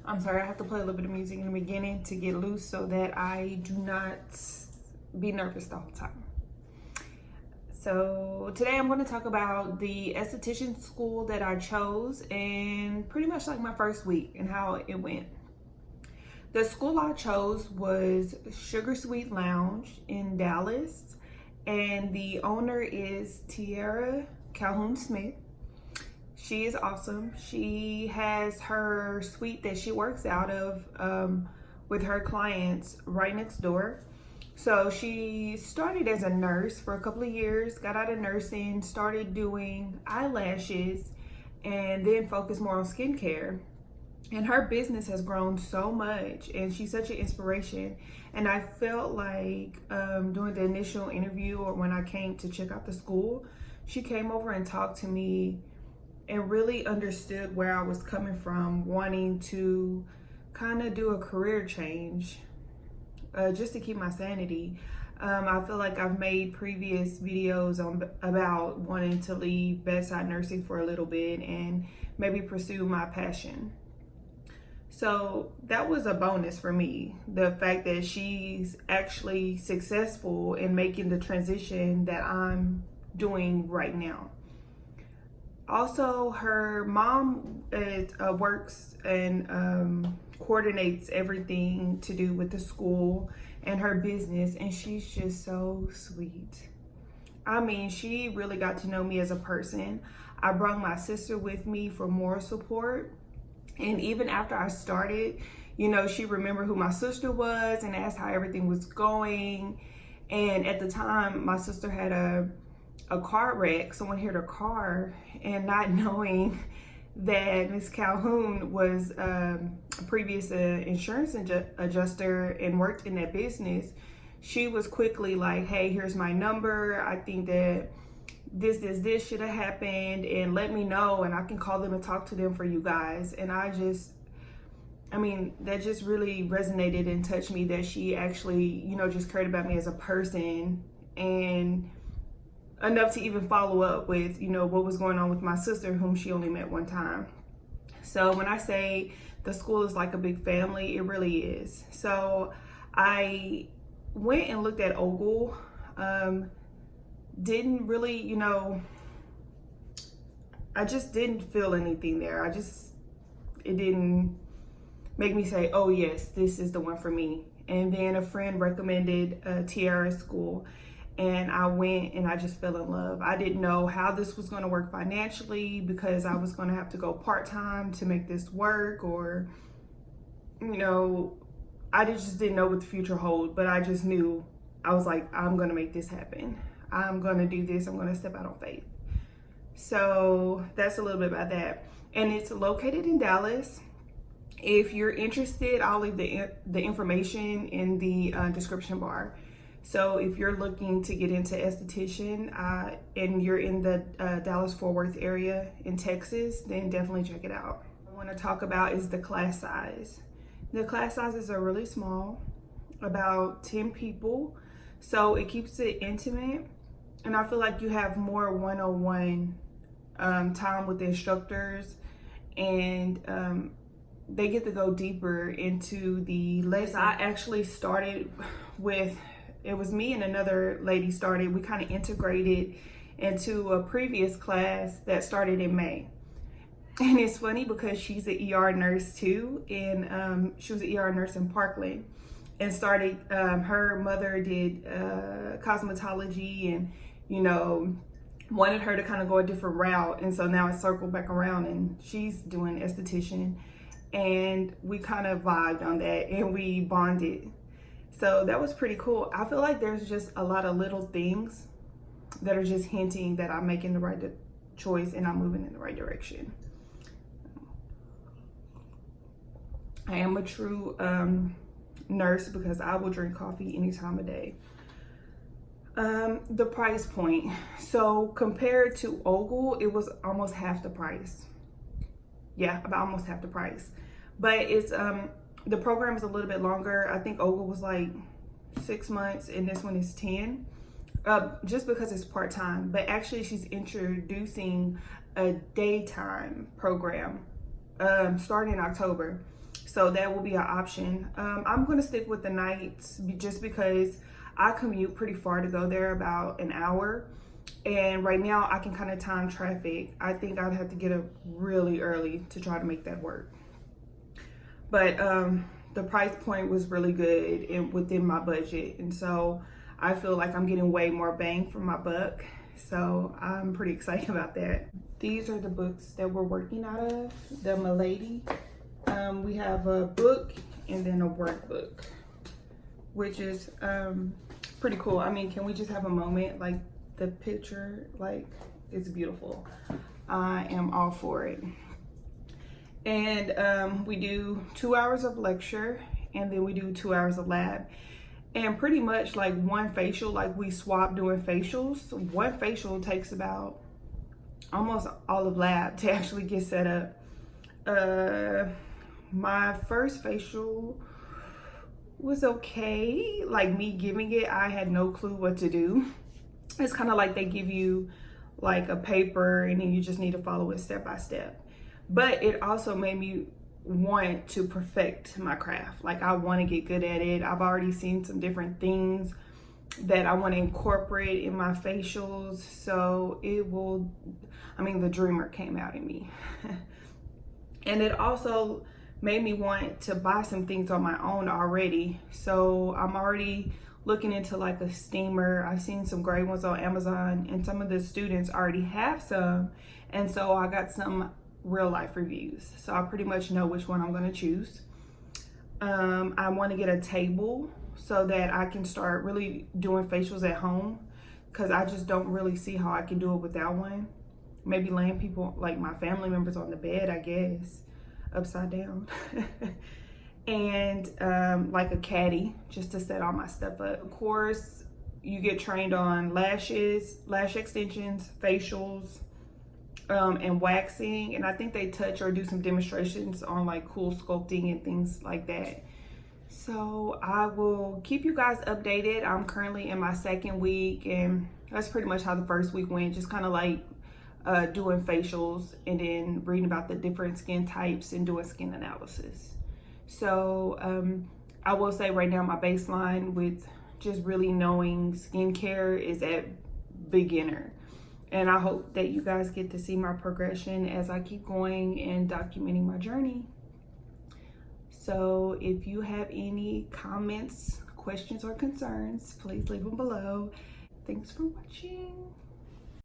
I'm sorry, I have to play a little bit of music in the beginning to get loose so that I do not be nervous the whole time. So today I'm going to talk about the esthetician school that I chose and pretty much like my first week and how it went. The school I chose was Sugar Sweet Lounge in Dallas, and the owner is Tiara Calhoun Smith. She is awesome. She has her suite that she works out of with her clients right next door. So she started as a nurse for a couple of years, got out of nursing, started doing eyelashes, and then focused more on skincare. And her business has grown so much, and she's such an inspiration. And I felt like during the initial interview or when I came to check out the school, she came over and talked to me and really understood where I was coming from, wanting to kind of do a career change just to keep my sanity. I feel like I've made previous videos about wanting to leave bedside nursing for a little bit and maybe pursue my passion. So that was a bonus for me, the fact that she's actually successful in making the transition that I'm doing right now. Also, her mom works and coordinates everything to do with the school and her business, and she's just so sweet. I mean, she really got to know me as a person. I brought my sister with me for moral support, and even after I started, you know, she remembered who my sister was and asked how everything was going. And at the time, my sister had a car wreck. Someone hit her car, and not knowing that Miss Calhoun was a previous insurance adjuster and worked in that business, she was quickly like, hey, here's my number. I think that this should have happened, and let me know, and I can call them and talk to them for you guys. And that just really resonated and touched me, that she actually, you know, just cared about me as a person, and enough to even follow up with, you know, what was going on with my sister, whom she only met one time. So when I say the school is like a big family, it really is. So I went and looked at Ogle. Didn't really, you know, I just didn't feel anything there. It didn't make me say, oh yes, this is the one for me. And then a friend recommended Tiara School, and I went and I just fell in love. I didn't know how this was going to work financially, because I was going to have to go part-time to make this work, or, you know, I just didn't know what the future held. But I just knew, I was like, I'm going to make this happen. I'm going to do this. I'm going to step out on faith. So that's a little bit about that. And it's located in Dallas. If you're interested, I'll leave the information in the description bar. So if you're looking to get into esthetician and you're in the Dallas-Fort Worth area in Texas, then definitely check it out. What I want to talk about is the class size. The class sizes are really small, about 10 people. So it keeps it intimate. And I feel like you have more one-on-one time with the instructors, and they get to go deeper into the lesson. I actually started with, it was me and another lady started, we kind of integrated into a previous class that started in May. And it's funny because she's an ER nurse too, and she was an ER nurse in Parkland, and started, her mother did cosmetology, and, you know, wanted her to kind of go a different route. And so now it's circled back around, and she's doing esthetician, and we kind of vibed on that and we bonded. So that was pretty cool. I feel like there's just a lot of little things that are just hinting that I'm making the right choice and I'm moving in the right direction. I am a true nurse, because I will drink coffee any time of day. The price point. So compared to Ogle, it was almost half the price. Yeah, about almost half the price. But it's the program is a little bit longer. I think Ogle was like 6 months, and this one is 10. Just because it's part-time, but actually she's introducing a daytime program starting in October. So that will be an option. I'm gonna stick with the nights just because I commute pretty far to go there, about an hour. And right now I can kind of time traffic. I think I'd have to get up really early to try to make that work. But the price point was really good and within my budget. And so I feel like I'm getting way more bang for my buck. So I'm pretty excited about that. These are the books that we're working out of, the Milady. We have a book and then a workbook, which is pretty cool. I mean, can we just have a moment? Like the picture, like it's beautiful. I am all for it. And we do 2 hours of lecture and then we do 2 hours of lab. And pretty much like one facial, like we swap doing facials. One facial takes about almost all of lab to actually get set up. My first facial was okay. Like me giving it, I had no clue what to do. It's kind of like they give you like a paper and then you just need to follow it step by step. But it also made me want to perfect my craft. Like I want to get good at it. I've already seen some different things that I want to incorporate in my facials. So it will, I mean, the dreamer came out in me. And it also made me want to buy some things on my own already. So I'm already looking into like a steamer. I've seen some great ones on Amazon and some of the students already have some. And so I got some real life reviews. So I pretty much know which one I'm going to choose. I want to get a table so that I can start really doing facials at home, because I just don't really see how I can do it without one. Maybe laying people, like my family members, on the bed, I guess, upside down. And like a caddy just to set all my stuff up. Of course, you get trained on lashes, lash extensions, facials, and waxing, and I think they touch or do some demonstrations on like cool sculpting and things like that. So I will keep you guys updated. I'm currently in my 2nd week, and that's pretty much how the first week went, just kind of like doing facials and then reading about the different skin types and doing skin analysis. So I will say right now my baseline with just really knowing skincare is at beginner. And I hope that you guys get to see my progression as I keep going and documenting my journey. So if you have any comments, questions, or concerns, please leave them below. Thanks for watching.